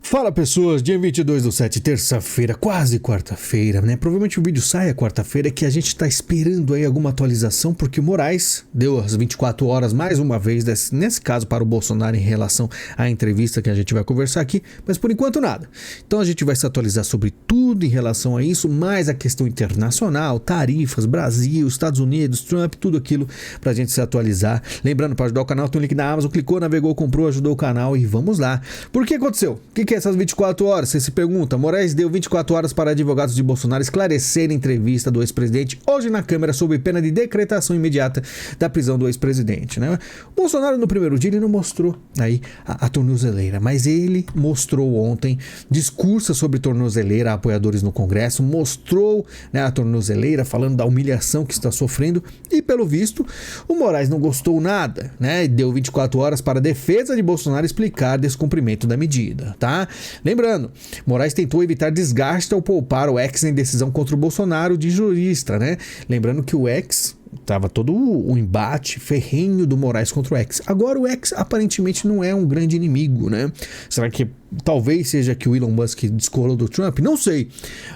Fala pessoas, dia 22/7, terça-feira, quase quarta-feira, né? Provavelmente o vídeo sai quarta-feira, que a gente tá esperando aí alguma atualização, porque o Moraes deu as 24 horas mais uma vez, nesse caso para o Bolsonaro em relação à entrevista que a gente vai conversar aqui, mas por enquanto nada. Então a gente vai se atualizar sobre tudo em relação a isso, mais a questão internacional, tarifas, Brasil, Estados Unidos, Trump, tudo aquilo pra gente se atualizar. Lembrando, para ajudar o canal tem um link na Amazon, clicou, navegou, comprou, ajudou o canal e vamos lá. Por que aconteceu? O que é essas 24 horas? Você se pergunta. Moraes deu 24 horas para advogados de Bolsonaro esclarecer a entrevista do ex-presidente hoje na Câmara sob pena de decretação imediata da prisão do ex-presidente, né? Bolsonaro no primeiro dia ele não mostrou aí a tornozeleira, mas ele mostrou ontem, discursa sobre tornozeleira a apoiadores no Congresso, mostrou, né, a tornozeleira falando da humilhação que está sofrendo e pelo visto o Moraes não gostou nada, né? Deu 24 horas para a defesa de Bolsonaro explicar descumprimento da medida, tá? Lembrando, Moraes tentou evitar desgaste ao poupar o ex em decisão contra o Bolsonaro de jurista, né? Lembrando que o ex tava todo o embate ferrenho do Moraes contra o ex. Agora o ex aparentemente não é um grande inimigo, né? Será que talvez seja que o Elon Musk descolou do Trump? Não sei.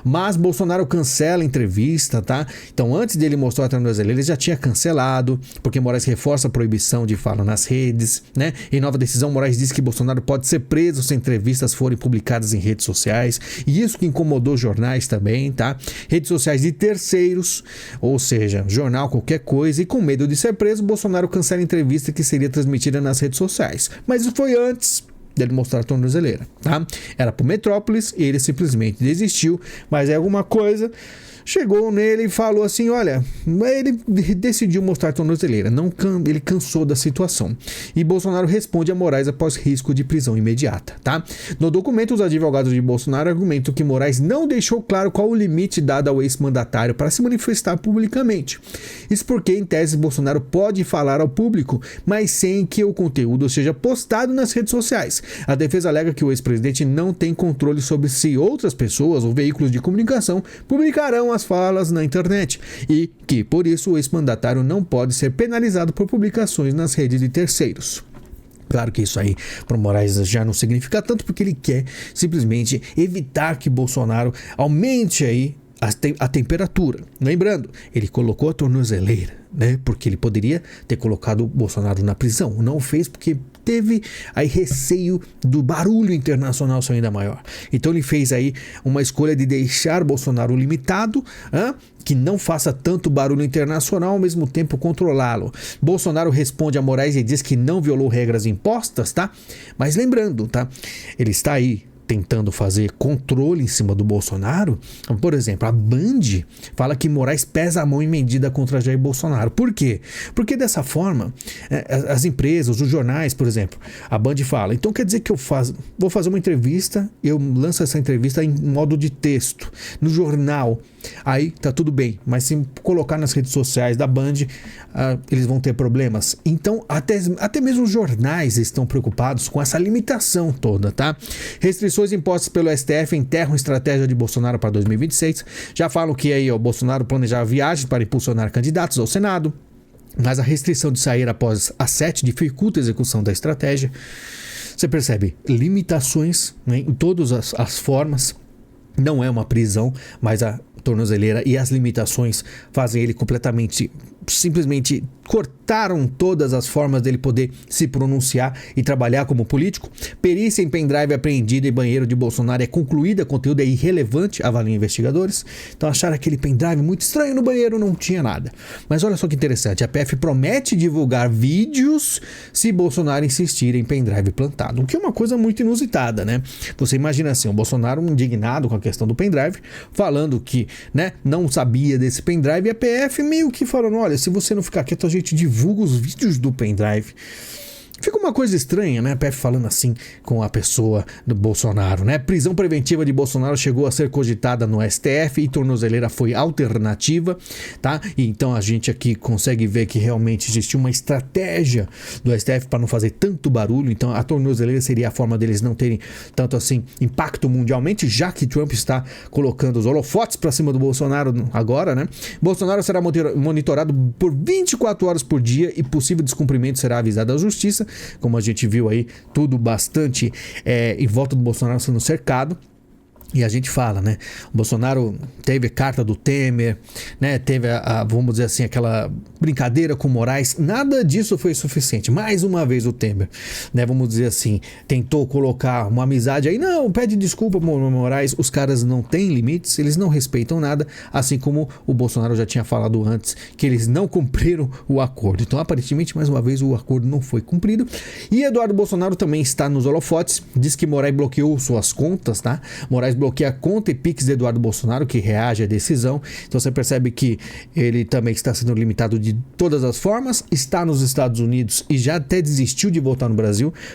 Mas Bolsonaro cancela a entrevista, tá? Então antes dele mostrar a tornozeleira, ele já tinha cancelado, porque Moraes reforça a proibição de fala nas redes, né? Em nova decisão, Moraes diz que Bolsonaro pode ser preso se entrevistas forem publicadas em redes sociais. E isso que incomodou jornais também, tá? Redes sociais de terceiros, ou seja, jornal, qualquer coisa, e com medo de ser preso, Bolsonaro cancela a entrevista que seria transmitida nas redes sociais. Mas isso foi antes dele mostrar a tornozeleira, tá? Era pro Metrópolis e ele simplesmente desistiu, mas é alguma coisa chegou nele e falou assim, olha, ele decidiu mostrar a tornozeleira, ele cansou da situação. E Bolsonaro responde a Moraes após risco de prisão imediata, tá? No documento, os advogados de Bolsonaro argumentam que Moraes não deixou claro qual o limite dado ao ex-mandatário para se manifestar publicamente. Isso porque, em tese, Bolsonaro pode falar ao público, mas sem que o conteúdo seja postado nas redes sociais. A defesa alega que o ex-presidente não tem controle sobre se outras pessoas ou veículos de comunicação publicarão as falas na internet e que, por isso, o ex-mandatário não pode ser penalizado por publicações nas redes de terceiros. Claro que isso aí para o Moraes já não significa tanto, porque ele quer simplesmente evitar que Bolsonaro aumente aí a temperatura. Lembrando, ele colocou a tornozeleira, né? Porque ele poderia ter colocado o Bolsonaro na prisão. Não fez porque teve aí receio do barulho internacional ser ainda maior. Então ele fez aí uma escolha de deixar Bolsonaro limitado, que não faça tanto barulho internacional, ao mesmo tempo controlá-lo. Bolsonaro responde a Moraes e diz que não violou regras impostas, tá? Mas lembrando, tá? Ele está aí tentando fazer controle em cima do Bolsonaro. Por exemplo, a Band fala que Moraes pesa a mão em medida contra Jair Bolsonaro. Por quê? Porque dessa forma, as empresas, os jornais, por exemplo, a Band fala, então quer dizer que vou fazer uma entrevista, eu lanço essa entrevista em modo de texto, no jornal, aí tá tudo bem, mas se colocar nas redes sociais da Band, eles vão ter problemas. Então, até mesmo os jornais estão preocupados com essa limitação toda, tá? Restrições impostas pelo STF enterram a estratégia de Bolsonaro para 2026. Já falam que aí o Bolsonaro planejava viagens para impulsionar candidatos ao Senado, mas a restrição de sair após as 7 dificulta a execução da estratégia. Você percebe limitações, né, em todas as formas. Não é uma prisão, mas a tornozeleira e as limitações fazem ele simplesmente cortaram todas as formas dele poder se pronunciar e trabalhar como político. Perícia em pendrive apreendida em banheiro de Bolsonaro é concluída, conteúdo é irrelevante, avaliam investigadores. Então acharam aquele pendrive muito estranho no banheiro, não tinha nada. Mas olha só que interessante, a PF promete divulgar vídeos se Bolsonaro insistir em pendrive plantado, o que é uma coisa muito inusitada, né? Você imagina assim, o Bolsonaro indignado com a questão do pendrive, falando que, né, não sabia desse pendrive, e a PF meio que falando, olha, se você não ficar quieto, a gente divulga os vídeos do pendrive. Fica uma coisa estranha, né? A PF falando assim com a pessoa do Bolsonaro, né? Prisão preventiva de Bolsonaro chegou a ser cogitada no STF e tornozeleira foi alternativa, tá? E então a gente aqui consegue ver que realmente existiu uma estratégia do STF para não fazer tanto barulho. Então a tornozeleira seria a forma deles não terem tanto assim impacto mundialmente, já que Trump está colocando os holofotes para cima do Bolsonaro agora, né? Bolsonaro será monitorado por 24 horas por dia e possível descumprimento será avisado à justiça. como a gente viu aí, tudo bastante em volta do Bolsonaro sendo cercado. E a gente fala, né? O Bolsonaro teve carta do Temer, né? Teve vamos dizer assim, aquela brincadeira com Moraes. Nada disso foi suficiente. Mais uma vez o Temer, né? Vamos dizer assim, tentou colocar uma amizade aí. Não, pede desculpa, Moraes. Os caras não têm limites, eles não respeitam nada. Assim como o Bolsonaro já tinha falado antes, que eles não cumpriram o acordo. Então, aparentemente, mais uma vez, o acordo não foi cumprido. E Eduardo Bolsonaro também está nos holofotes. Diz que Moraes bloqueou suas contas, tá? Moraes bloqueia a conta e Pix de Eduardo Bolsonaro, que reage à decisão. Então você percebe que ele também está sendo limitado de todas as formas, está nos Estados Unidos e já até desistiu de voltar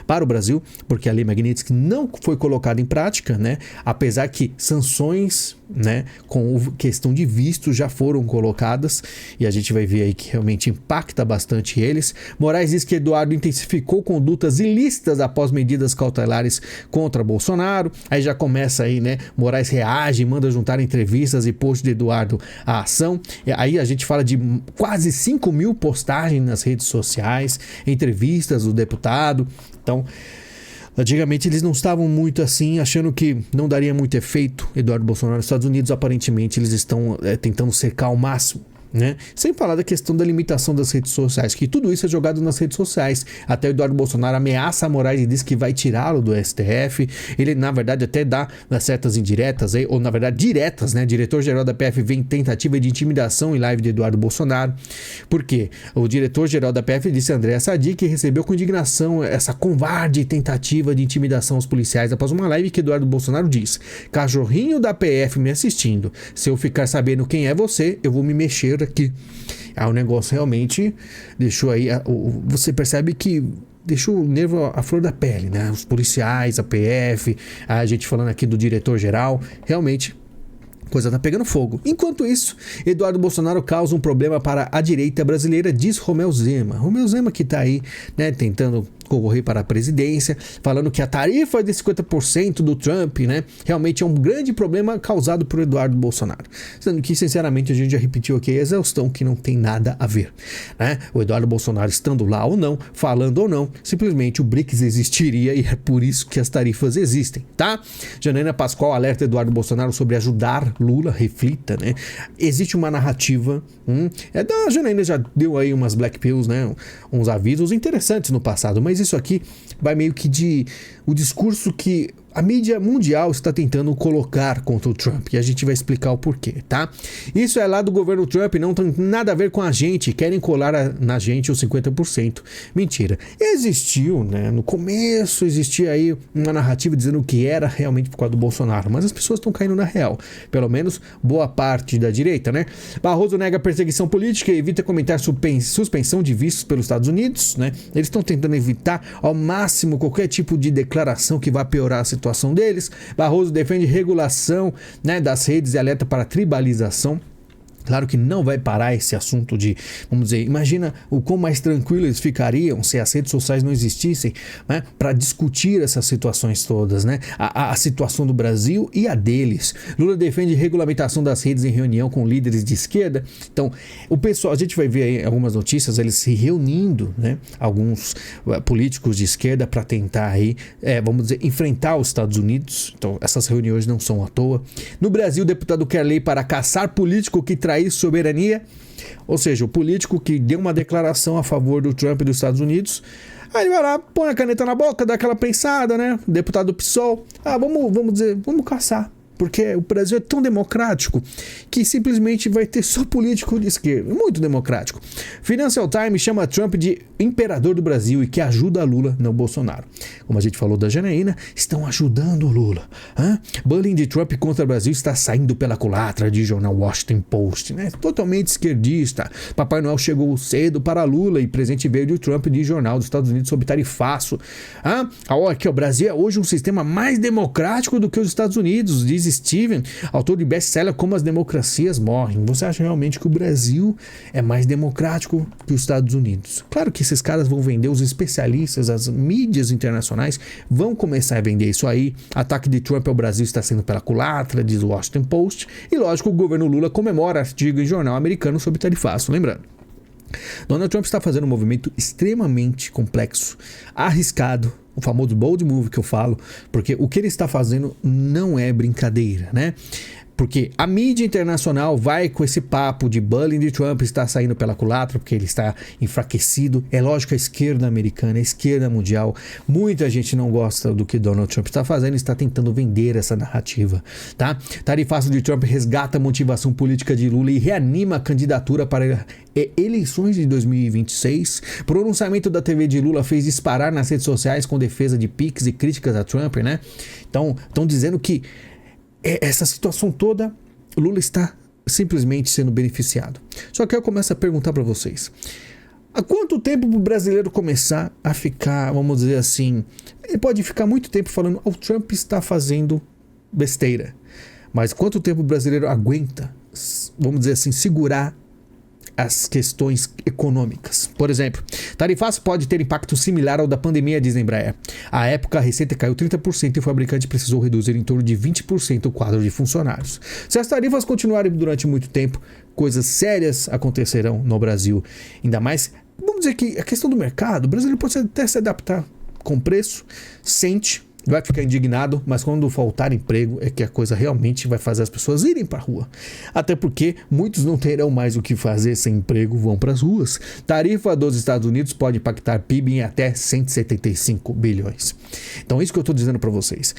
para o Brasil, porque a Lei Magnitsky não foi colocada em prática, né? Apesar que sanções, né, com questão de visto já foram colocadas, e a gente vai ver aí que realmente impacta bastante eles. Moraes diz que Eduardo intensificou condutas ilícitas após medidas cautelares contra Bolsonaro. Aí já começa aí, né, Moraes reage, manda juntar entrevistas e posts de Eduardo à ação. E aí a gente fala de quase 5.000 postagens nas redes sociais, entrevistas do deputado. Então, antigamente eles não estavam muito assim, achando que não daria muito efeito Eduardo Bolsonaro nos Estados Unidos. Aparentemente eles estão tentando cercar ao máximo, né? Sem falar da questão da limitação das redes sociais, que tudo isso é jogado nas redes sociais. Até o Eduardo Bolsonaro ameaça a Moraes e diz que vai tirá-lo do STF. Ele, na verdade, até dá certas indiretas, ou na verdade diretas, né? Diretor-geral da PF vem tentativa de intimidação em live de Eduardo Bolsonaro. Por quê? O diretor-geral da PF disse, André Sadi, que recebeu com indignação essa covarde tentativa de intimidação aos policiais após uma live que Eduardo Bolsonaro diz: cachorrinho da PF me assistindo, se eu ficar sabendo quem é você, eu vou me mexer aqui. O negócio realmente deixou aí, você percebe que deixou o nervo à flor da pele, né? Os policiais, a PF, a gente falando aqui do diretor-geral, realmente coisa tá pegando fogo. Enquanto isso, Eduardo Bolsonaro causa um problema para a direita brasileira, diz Romeu Zema. Romeu Zema que tá aí, né, tentando concorrer para a presidência, falando que a tarifa de 50% do Trump, né, realmente é um grande problema causado por Eduardo Bolsonaro. Sendo que, sinceramente, a gente já repetiu aqui a exaustão que não tem nada a ver, né? O Eduardo Bolsonaro estando lá ou não, falando ou não, simplesmente o BRICS existiria e é por isso que as tarifas existem, tá? Janaína Pascoal alerta Eduardo Bolsonaro sobre ajudar Lula, reflita, né? Existe uma narrativa, a Janaína já deu aí umas black pills, né? Uns avisos interessantes no passado, mas isso aqui vai meio que de o discurso que a mídia mundial está tentando colocar contra o Trump, e a gente vai explicar o porquê, tá? Isso é lá do governo Trump, não tem nada a ver com a gente, querem colar na gente os 50%. Mentira. Existiu, né? No começo existia aí uma narrativa dizendo que era realmente por causa do Bolsonaro, mas as pessoas estão caindo na real, pelo menos boa parte da direita, né? Barroso nega perseguição política e evita comentar suspensão de vistos pelos Estados Unidos, né? Eles estão tentando evitar ao máximo qualquer tipo de declaração que vá piorar a situação deles. Barroso defende regulação, né, das redes e alerta para tribalização. Claro que não vai parar esse assunto de, vamos dizer, imagina o quão mais tranquilo eles ficariam se as redes sociais não existissem, né, para discutir essas situações todas, né, a situação do Brasil e a deles. Lula defende regulamentação das redes em reunião com líderes de esquerda. Então, o pessoal, a gente vai ver aí algumas notícias, eles se reunindo, né, alguns políticos de esquerda para tentar aí, vamos dizer, enfrentar os Estados Unidos. Então, essas reuniões não são à toa. No Brasil, o deputado quer lei para caçar político que trair soberania, ou seja, o político que deu uma declaração a favor do Trump e dos Estados Unidos, aí ele vai lá, põe a caneta na boca, dá aquela pensada, né? Deputado do PSOL, vamos caçar. Porque o Brasil é tão democrático que simplesmente vai ter só político de esquerda. Muito democrático. Financial Times chama Trump de imperador do Brasil e que ajuda Lula, não Bolsonaro. Como a gente falou da Janaína, estão ajudando o Lula. Bullying de Trump contra o Brasil está saindo pela culatra, diz o jornal Washington Post, né? Totalmente esquerdista. Papai Noel chegou cedo para Lula e presente veio de Trump, diz jornal dos Estados Unidos sobre tarifaço. Aqui, o Brasil é hoje um sistema mais democrático do que os Estados Unidos, diz Steven, autor de best-seller Como as Democracias Morrem. Você acha realmente que o Brasil é mais democrático que os Estados Unidos? Claro que esses caras vão vender, os especialistas, as mídias internacionais vão começar a vender isso aí. Ataque de Trump ao Brasil está sendo pela culatra, diz o Washington Post. E lógico, o governo Lula comemora artigo em jornal americano sobre tarifaço, lembrando. Donald Trump está fazendo um movimento extremamente complexo, arriscado, o famoso bold move que eu falo, porque o que ele está fazendo não é brincadeira, né? Porque a mídia internacional vai com esse papo de bullying de Trump está saindo pela culatra, porque ele está enfraquecido. É lógico, a esquerda americana, a esquerda mundial, muita gente não gosta do que Donald Trump está fazendo e está tentando vender essa narrativa, tá? Tarifaço de Trump resgata a motivação política de Lula e reanima a candidatura para eleições de 2026. Pronunciamento da TV de Lula fez disparar nas redes sociais com defesa de Pix e críticas a Trump, né? Então, estão dizendo que essa situação toda, Lula está simplesmente sendo beneficiado. Só que eu começo a perguntar para vocês: há quanto tempo o brasileiro começar a ficar, vamos dizer assim, ele pode ficar muito tempo falando, o Trump está fazendo besteira, mas quanto tempo o brasileiro aguenta, vamos dizer assim, segurar as questões econômicas? Por exemplo, tarifaço pode ter impacto similar ao da pandemia, diz a Embraer. À época, a receita caiu 30% e o fabricante precisou reduzir em torno de 20% o quadro de funcionários. Se as tarifas continuarem durante muito tempo, coisas sérias acontecerão no Brasil. Ainda mais, vamos dizer que a questão do mercado, o brasileiro pode até se adaptar com preço, sente, vai ficar indignado, mas quando faltar emprego é que a coisa realmente vai fazer as pessoas irem para a rua. Até porque muitos não terão mais o que fazer sem emprego, vão para as ruas. Tarifa dos Estados Unidos pode impactar PIB em até 175 bilhões. Então isso que eu estou dizendo para vocês.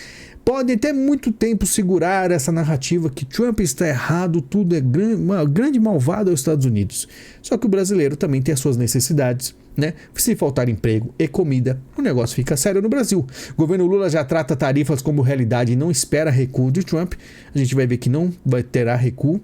Podem até muito tempo segurar essa narrativa que Trump está errado, tudo é uma grande malvada aos Estados Unidos. Só que o brasileiro também tem as suas necessidades, né? Se faltar emprego e comida, o negócio fica sério no Brasil. O governo Lula já trata tarifas como realidade e não espera recuo de Trump. A gente vai ver que não terá recuo.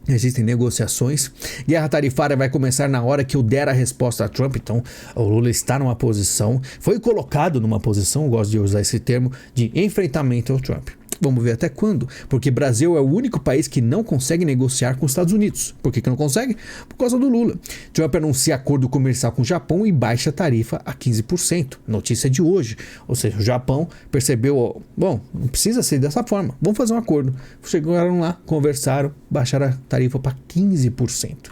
Existem negociações. Guerra tarifária vai começar na hora que eu der a resposta a Trump. Então, o Lula está numa posição, foi colocado numa posição, eu gosto de usar esse termo, de enfrentamento ao Trump. Vamos ver até quando, porque o Brasil é o único país que não consegue negociar com os Estados Unidos. Por que não consegue? Por causa do Lula. Trump anuncia acordo comercial com o Japão e baixa a tarifa a 15%. Notícia de hoje. Ou seja, o Japão percebeu, bom, não precisa ser dessa forma, vamos fazer um acordo. Chegaram lá, conversaram, baixaram a tarifa para 15%.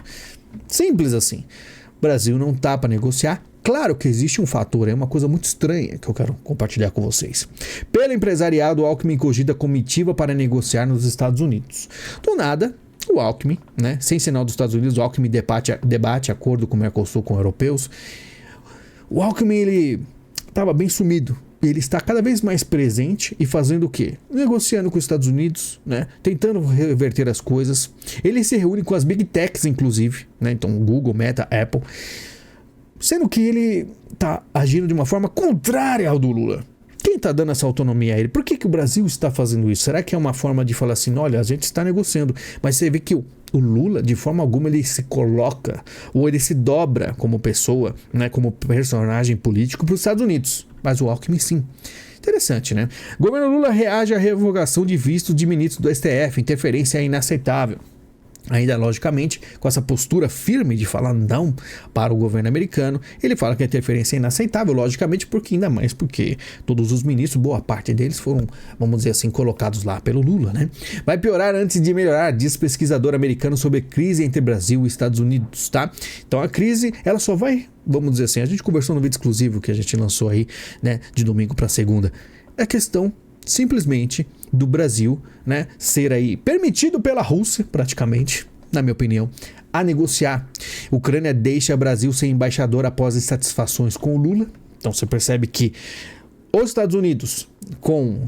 Simples assim. O Brasil não está para negociar. Claro que existe um fator, é uma coisa muito estranha que eu quero compartilhar com vocês. Pelo empresariado, o Alckmin cogita comitiva para negociar nos Estados Unidos. Do nada, o Alckmin, né, sem sinal dos Estados Unidos, o Alckmin debate acordo com o Mercosul, com europeus. O Alckmin, ele estava bem sumido. Ele está cada vez mais presente e fazendo o quê? Negociando com os Estados Unidos, né? Tentando reverter as coisas. Ele se reúne com as Big Techs, inclusive, né? Então, Google, Meta, Apple. Sendo que ele está agindo de uma forma contrária ao do Lula. Quem está dando essa autonomia a ele? Por que o Brasil está fazendo isso? Será que é uma forma de falar assim, olha, a gente está negociando, mas você vê que o Lula, de forma alguma, ele se coloca ou ele se dobra como pessoa, né, como personagem político para os Estados Unidos. Mas o Alckmin sim. Interessante, né? O governo Lula reage à revogação de visto de ministros do STF. Interferência é inaceitável. Ainda, logicamente, com essa postura firme de falar não para o governo americano, ele fala que a interferência é inaceitável, logicamente, ainda mais porque todos os ministros, boa parte deles foram, vamos dizer assim, colocados lá pelo Lula, né? Vai piorar antes de melhorar, diz pesquisador americano sobre crise entre Brasil e Estados Unidos, tá? Então a crise, ela só vai, vamos dizer assim, a gente conversou no vídeo exclusivo que a gente lançou aí, né, de domingo para segunda, é questão simplesmente do Brasil, né, ser aí permitido pela Rússia, praticamente, na minha opinião, a negociar. Ucrânia deixa Brasil sem embaixador após insatisfações com o Lula. Então você percebe que os Estados Unidos,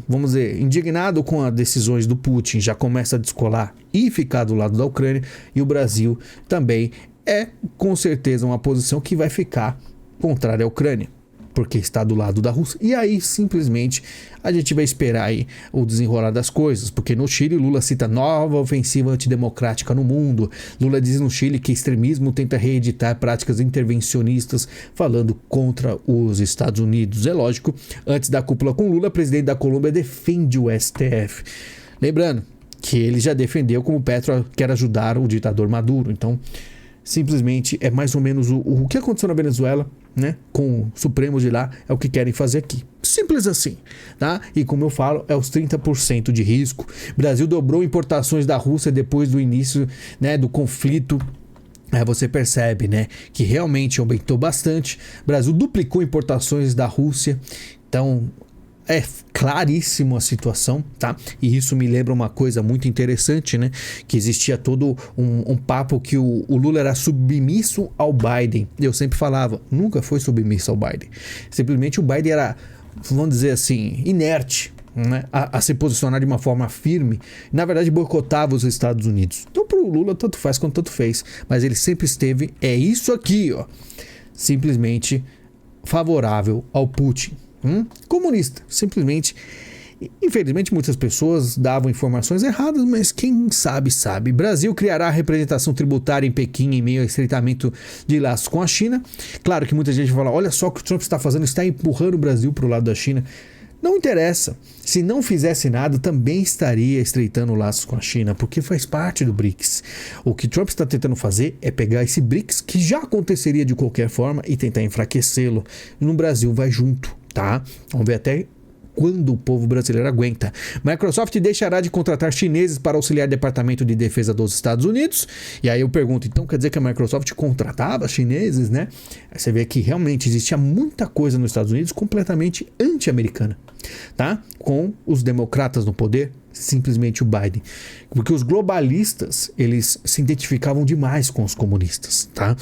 vamos dizer, indignado com as decisões do Putin, já começa a descolar e ficar do lado da Ucrânia, e o Brasil também é com certeza uma posição que vai ficar contrária à Ucrânia, porque está do lado da Rússia. E aí, simplesmente, a gente vai esperar aí o desenrolar das coisas, porque no Chile, Lula cita nova ofensiva antidemocrática no mundo. Lula diz no Chile que extremismo tenta reeditar práticas intervencionistas, falando contra os Estados Unidos. É lógico, antes da cúpula com Lula, o presidente da Colômbia defende o STF. Lembrando que ele já defendeu como Petro quer ajudar o ditador Maduro. Então, simplesmente é mais ou menos o que aconteceu na Venezuela, né, com o Supremo de lá, é o que querem fazer aqui. Simples assim, tá? E como eu falo, é os 30% de risco. O Brasil dobrou importações da Rússia depois do início, né, do conflito Aí você percebe, né, que realmente aumentou bastante. O Brasil duplicou importações da Rússia. Então, é claríssimo a situação, tá? E isso me lembra uma coisa muito interessante, né? Que existia todo um papo que o Lula era submisso ao Biden. Eu sempre falava, nunca foi submisso ao Biden. Simplesmente o Biden era, vamos dizer assim, inerte, né? A se posicionar de uma forma firme. Na verdade, boicotava os Estados Unidos. Então, pro Lula, tanto faz quanto tanto fez. Mas ele sempre esteve, é isso aqui, ó, simplesmente favorável ao Putin. Comunista, simplesmente. Infelizmente muitas pessoas davam informações erradas, mas quem sabe sabe. Brasil criará representação tributária em Pequim em meio ao estreitamento de laços com a China. Claro que muita gente fala, olha só o que o Trump está fazendo, está empurrando o Brasil para o lado da China. Não interessa. Se não fizesse nada, também estaria estreitando laços com a China, porque faz parte do BRICS. O que Trump está tentando fazer é pegar esse BRICS, que já aconteceria de qualquer forma, e tentar enfraquecê-lo. No Brasil vai junto, tá? Vamos ver até quando o povo brasileiro aguenta. Microsoft deixará de contratar chineses para auxiliar o Departamento de Defesa dos Estados Unidos. E aí eu pergunto, então quer dizer que a Microsoft contratava chineses, né? Aí você vê que realmente existia muita coisa nos Estados Unidos completamente anti-americana, tá? Com os democratas no poder, simplesmente o Biden. Porque os globalistas, eles se identificavam demais com os comunistas, tá?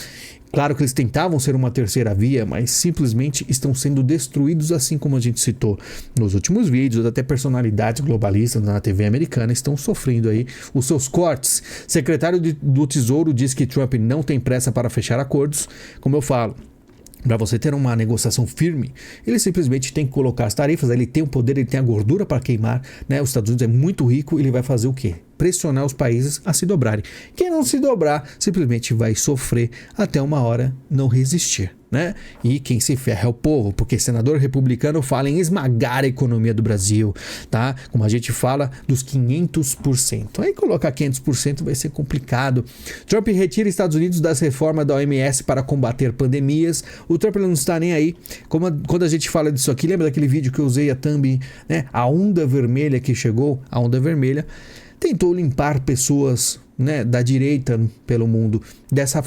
Claro que eles tentavam ser uma terceira via, mas simplesmente estão sendo destruídos, assim como a gente citou nos últimos vídeos. Até personalidades globalistas na TV americana estão sofrendo aí os seus cortes. Secretário do Tesouro diz que Trump não tem pressa para fechar acordos. Como eu falo, para você ter uma negociação firme, ele simplesmente tem que colocar as tarifas. Ele tem o poder, ele tem a gordura para queimar, né? Os Estados Unidos é muito rico, ele vai fazer o quê? Pressionar os países a se dobrarem. Quem não se dobrar simplesmente vai sofrer até uma hora não resistir, né? E quem se ferra é o povo, porque senador republicano fala em esmagar a economia do Brasil, tá? Como a gente fala dos 500%. Aí colocar 500% vai ser complicado. Trump retira Estados Unidos das reformas da OMS para combater pandemias. O Trump não está nem aí. Quando a gente fala disso aqui, lembra daquele vídeo que eu usei a thumb, né? A onda vermelha que chegou, a onda vermelha tentou limpar pessoas, né, da direita pelo mundo.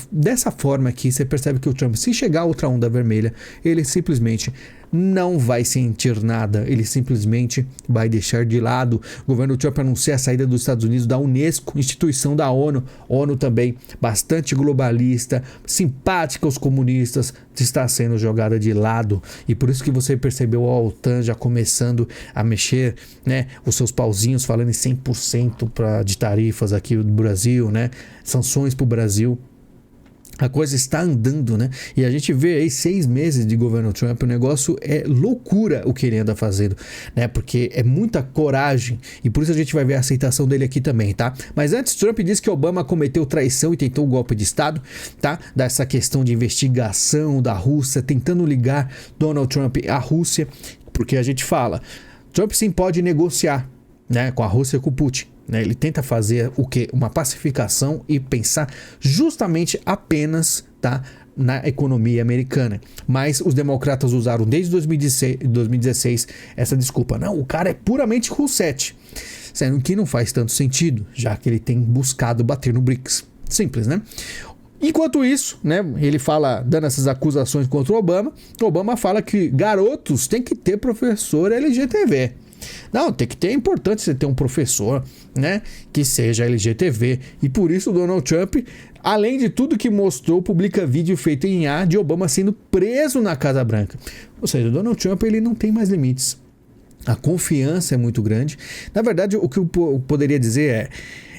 Dessa forma aqui, você percebe que o Trump, se chegar outra onda vermelha, ele simplesmente não vai sentir nada, ele simplesmente vai deixar de lado. O governo Trump anuncia a saída dos Estados Unidos da Unesco, instituição da ONU. ONU também bastante globalista, simpática aos comunistas, está sendo jogada de lado. E por isso que você percebeu a OTAN já começando a mexer, né, os seus pauzinhos, falando em 100% de tarifas aqui do Brasil, né, sanções para o Brasil. A coisa está andando, né? E a gente vê aí 6 meses de governo Trump, o negócio é loucura o que ele anda fazendo, né? Porque é muita coragem e por isso a gente vai ver a aceitação dele aqui também, tá? Mas antes, Trump disse que Obama cometeu traição e tentou um golpe de Estado, tá? Dessa questão de investigação da Rússia, tentando ligar Donald Trump à Rússia, porque a gente fala, Trump sim pode negociar, né, com a Rússia e com o Putin. Ele tenta fazer o quê? Uma pacificação e pensar justamente apenas, tá, na economia americana. Mas os democratas usaram desde 2016 essa desculpa. Não, o cara é puramente russete. Sendo que não faz tanto sentido, já que ele tem buscado bater no BRICS. Simples, né? Enquanto isso, né, ele fala, dando essas acusações contra o Obama fala que garotos têm que ter professor LGTB. Não, tem que ter, é importante você ter um professor, né, que seja LGTB. E por isso o Donald Trump, além de tudo que mostrou, publica vídeo feito em IA de Obama sendo preso na Casa Branca. Ou seja, o Donald Trump, ele não tem mais limites. A confiança é muito grande. Na verdade, o que eu poderia dizer é,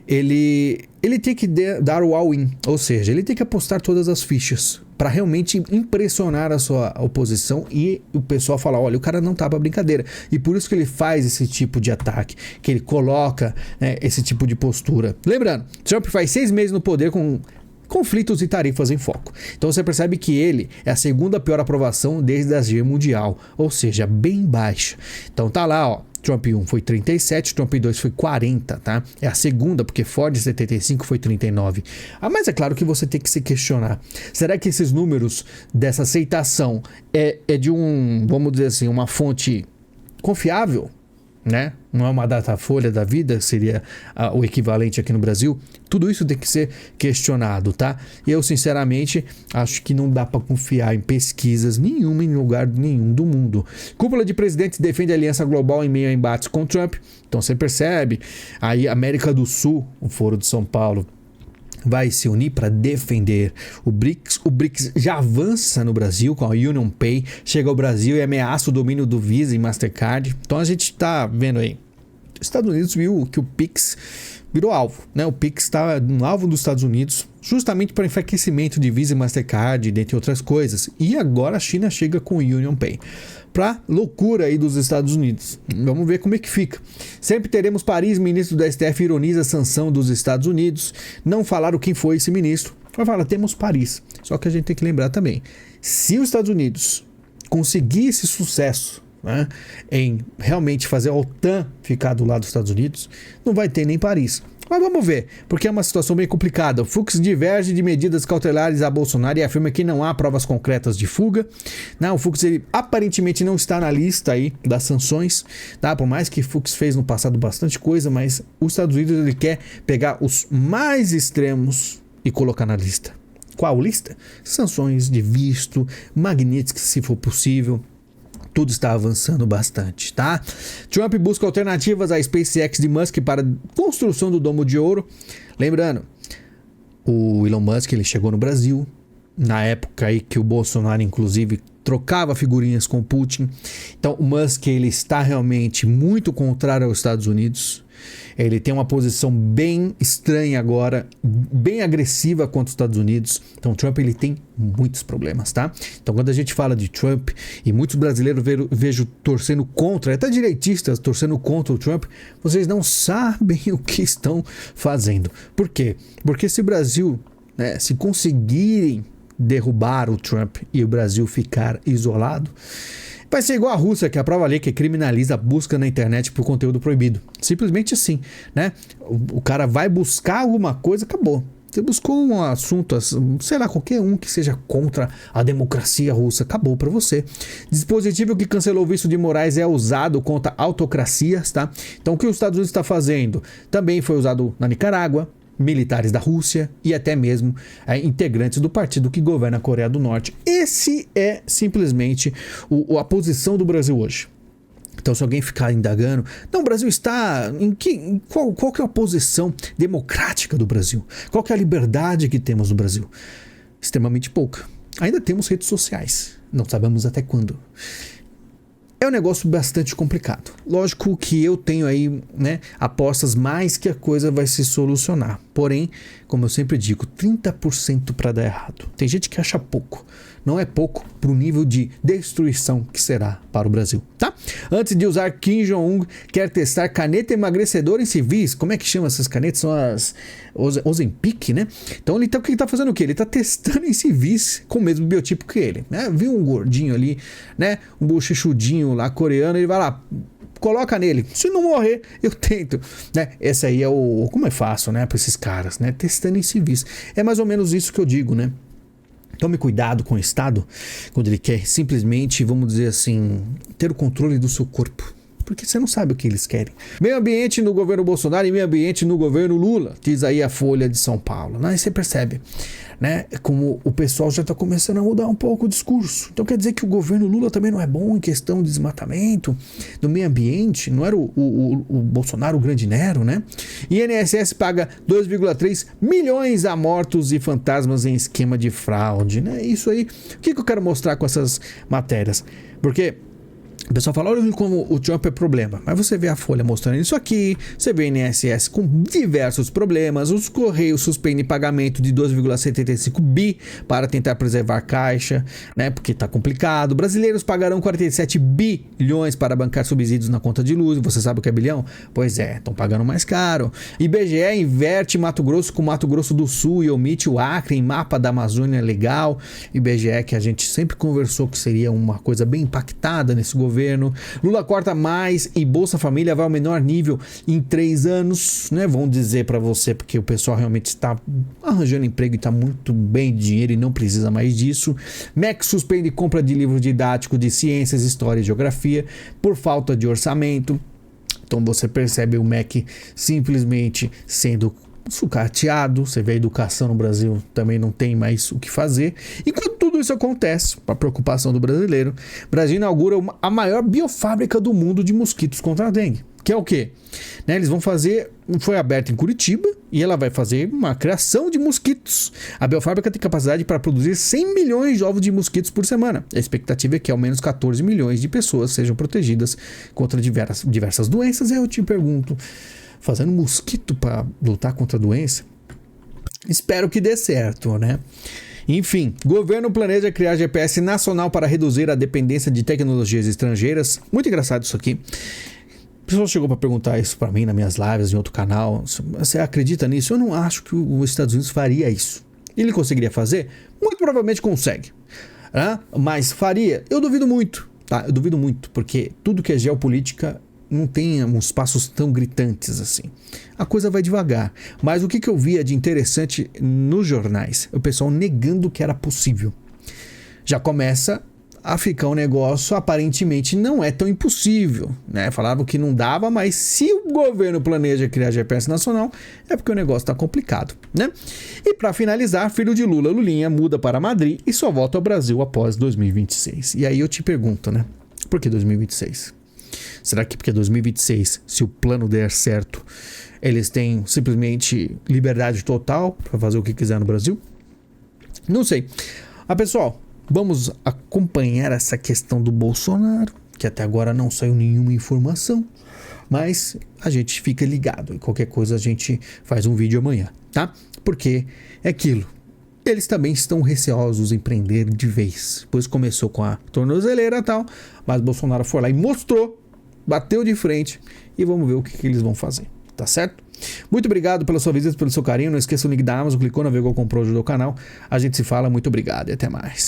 ele tem que dar o all-in, ou seja, ele tem que apostar todas as fichas para realmente impressionar a sua oposição e o pessoal falar, olha, o cara não tá pra brincadeira. E por isso que ele faz esse tipo de ataque, que ele coloca, né, esse tipo de postura. Lembrando, Trump faz 6 meses no poder com conflitos e tarifas em foco. Então você percebe que ele é a segunda pior aprovação desde a G mundial, ou seja, bem baixa. Então tá lá, ó, Trump 1 foi 37, Trump 2 foi 40, tá? É a segunda, porque Ford 75 foi 39. Ah, mas é claro que você tem que se questionar. Será que esses números dessa aceitação é de vamos dizer assim, uma fonte confiável? né? Não é uma Datafolha da vida, seria o equivalente aqui no Brasil. Tudo isso tem que ser questionado, tá? Eu, sinceramente, acho que não dá para confiar em pesquisas nenhuma em lugar nenhum do mundo. Cúpula de presidentes defende a aliança global em meio a embates com Trump. Então você percebe, aí América do Sul, o Foro de São Paulo, vai se unir para defender o BRICS. O BRICS já avança no Brasil com a UnionPay, chega ao Brasil e ameaça o domínio do Visa e Mastercard. Então a gente está vendo aí, os Estados Unidos viu que o Pix virou alvo, né? O Pix está no alvo dos Estados Unidos justamente para enfraquecimento de Visa e Mastercard, dentre outras coisas. E agora a China chega com o UnionPay. Para loucura aí dos Estados Unidos. Vamos ver como é que fica. Sempre teremos Paris, ministro do STF ironiza a sanção dos Estados Unidos. Não falaram quem foi esse ministro. Vai falar, temos Paris. Só que a gente tem que lembrar também, se os Estados Unidos conseguir esse sucesso, né, em realmente fazer a OTAN ficar do lado dos Estados Unidos, não vai ter nem Paris. Mas vamos ver, porque é uma situação bem complicada. O Fux diverge de medidas cautelares a Bolsonaro e afirma que não há provas concretas de fuga. Não, o Fux ele aparentemente não está na lista aí das sanções, tá? Por mais que o Fux fez no passado bastante coisa, mas os Estados Unidos ele quer pegar os mais extremos e colocar na lista. Qual lista? Sanções de visto, Magnitsky se for possível. Tudo está avançando bastante, tá? Trump busca alternativas à SpaceX de Musk para a construção do Domo de Ouro. Lembrando, o Elon Musk ele chegou no Brasil na época aí que o Bolsonaro inclusive trocava figurinhas com o Putin. Então o Musk ele está realmente muito contrário aos Estados Unidos. Ele tem uma posição bem estranha agora, bem agressiva contra os Estados Unidos. Então o Trump ele tem muitos problemas, tá? Então quando a gente fala de Trump e muitos brasileiros vejo torcendo contra, até direitistas torcendo contra o Trump, vocês não sabem o que estão fazendo. Por quê? Porque se o Brasil, né, se conseguirem derrubar o Trump e o Brasil ficar isolado, vai ser igual a Rússia, que aprova a lei que criminaliza a busca na internet por conteúdo proibido. Simplesmente assim, né? O cara vai buscar alguma coisa, acabou. Você buscou um assunto, sei lá, qualquer um que seja contra a democracia russa, acabou para você. Dispositivo que cancelou o visto de Moraes é usado contra autocracias, tá? Então o que os Estados Unidos está fazendo? Também foi usado na Nicarágua, militares da Rússia e até mesmo integrantes do partido que governa a Coreia do Norte. Esse é simplesmente a posição do Brasil hoje. Então se alguém ficar indagando, não, o Brasil está qual que é a posição democrática do Brasil? Qual que é a liberdade que temos no Brasil? Extremamente pouca. Ainda temos redes sociais, não sabemos até quando. É um negócio bastante complicado. Lógico que eu tenho aí, né, apostas mais que a coisa vai se solucionar. Porém, como eu sempre digo, 30% para dar errado. Tem gente que acha pouco. Não é pouco para o nível de destruição que será para o Brasil, tá? Antes de usar, Kim Jong-un quer testar caneta emagrecedora em civis. Como é que chama essas canetas? São as Ozempic, né? Então ele tá fazendo o quê? Ele tá testando em civis com o mesmo biotipo que ele, né? Viu um gordinho ali, né? Um bochechudinho lá coreano, ele vai lá, coloca nele. Se não morrer, eu tento, né? Esse aí é como é fácil, né? Para esses caras, né? Testando em civis. É mais ou menos isso que eu digo, né? Tome cuidado com o Estado quando ele quer simplesmente, vamos dizer assim, ter o controle do seu corpo. Porque você não sabe o que eles querem. Meio ambiente no governo Bolsonaro e meio ambiente no governo Lula, diz aí a Folha de São Paulo. Aí você percebe, né, como o pessoal já está começando a mudar um pouco o discurso. Então quer dizer que o governo Lula também não é bom em questão de desmatamento, do meio ambiente, não era o Bolsonaro o grande Nero, né? INSS paga 2,3 milhões a mortos e fantasmas em esquema de fraude, né? Isso aí, o que eu quero mostrar com essas matérias? Porque o pessoal fala, olha como o Trump é problema. Mas você vê a Folha mostrando isso aqui, você vê a INSS com diversos problemas, os Correios suspendem pagamento de 2,75 bi para tentar preservar caixa, né? Porque tá complicado. Brasileiros pagarão 47 bilhões para bancar subsídios na conta de luz. Você sabe o que é bilhão? Pois é, estão pagando mais caro. IBGE inverte Mato Grosso com Mato Grosso do Sul e omite o Acre em mapa da Amazônia Legal. IBGE que a gente sempre conversou que seria uma coisa bem impactada nesse governo. Lula corta mais e Bolsa Família vai ao menor nível em 3 anos, né? Vão dizer para você, porque o pessoal realmente está arranjando emprego e está muito bem de dinheiro e não precisa mais disso. MEC suspende compra de livro didático de ciências, história e geografia por falta de orçamento. Então você percebe o MEC simplesmente sendo sucateado. Você vê a educação no Brasil também não tem mais o que fazer. Enquanto tudo isso acontece, para a preocupação do brasileiro, o Brasil inaugura a maior biofábrica do mundo de mosquitos contra a dengue. Que é o quê? Eles vão fazer, foi aberta em Curitiba e ela vai fazer uma criação de mosquitos. A biofábrica tem capacidade para produzir 100 milhões de ovos de mosquitos por semana. A expectativa é que ao menos 14 milhões de pessoas sejam protegidas contra diversas doenças. Aí eu te pergunto, fazendo mosquito para lutar contra a doença? Espero que dê certo, né? Enfim, governo planeja criar GPS nacional para reduzir a dependência de tecnologias estrangeiras. Muito engraçado isso aqui. O pessoal chegou para perguntar isso para mim nas minhas lives em outro canal. Você acredita nisso? Eu não acho que os Estados Unidos faria isso. Ele conseguiria fazer? Muito provavelmente consegue. Mas faria? Eu duvido muito. Tá? Eu duvido muito, porque tudo que é geopolítica não tem uns passos tão gritantes assim. A coisa vai devagar. Mas o que eu via de interessante nos jornais? O pessoal negando que era possível. Já começa a ficar um negócio aparentemente não é tão impossível, né? Falavam que não dava, mas se o governo planeja criar GPS nacional, é porque o negócio está complicado, né? E para finalizar, filho de Lula, Lulinha, muda para Madrid e só volta ao Brasil após 2026. E aí eu te pergunto, né? Por que 2026? Será que porque 2026, se o plano der certo, eles têm simplesmente liberdade total para fazer o que quiser no Brasil? Não sei. Pessoal, vamos acompanhar essa questão do Bolsonaro, que até agora não saiu nenhuma informação, mas a gente fica ligado e qualquer coisa a gente faz um vídeo amanhã, tá? Porque é aquilo, eles também estão receosos em prender de vez, pois começou com a tornozeleira e tal, mas Bolsonaro foi lá e mostrou, bateu de frente e vamos ver o que eles vão fazer, tá certo? Muito obrigado pela sua visita, pelo seu carinho, não esqueça o link da Amazon, clicou, navegou, comprou, ajudou o canal, a gente se fala, muito obrigado e até mais.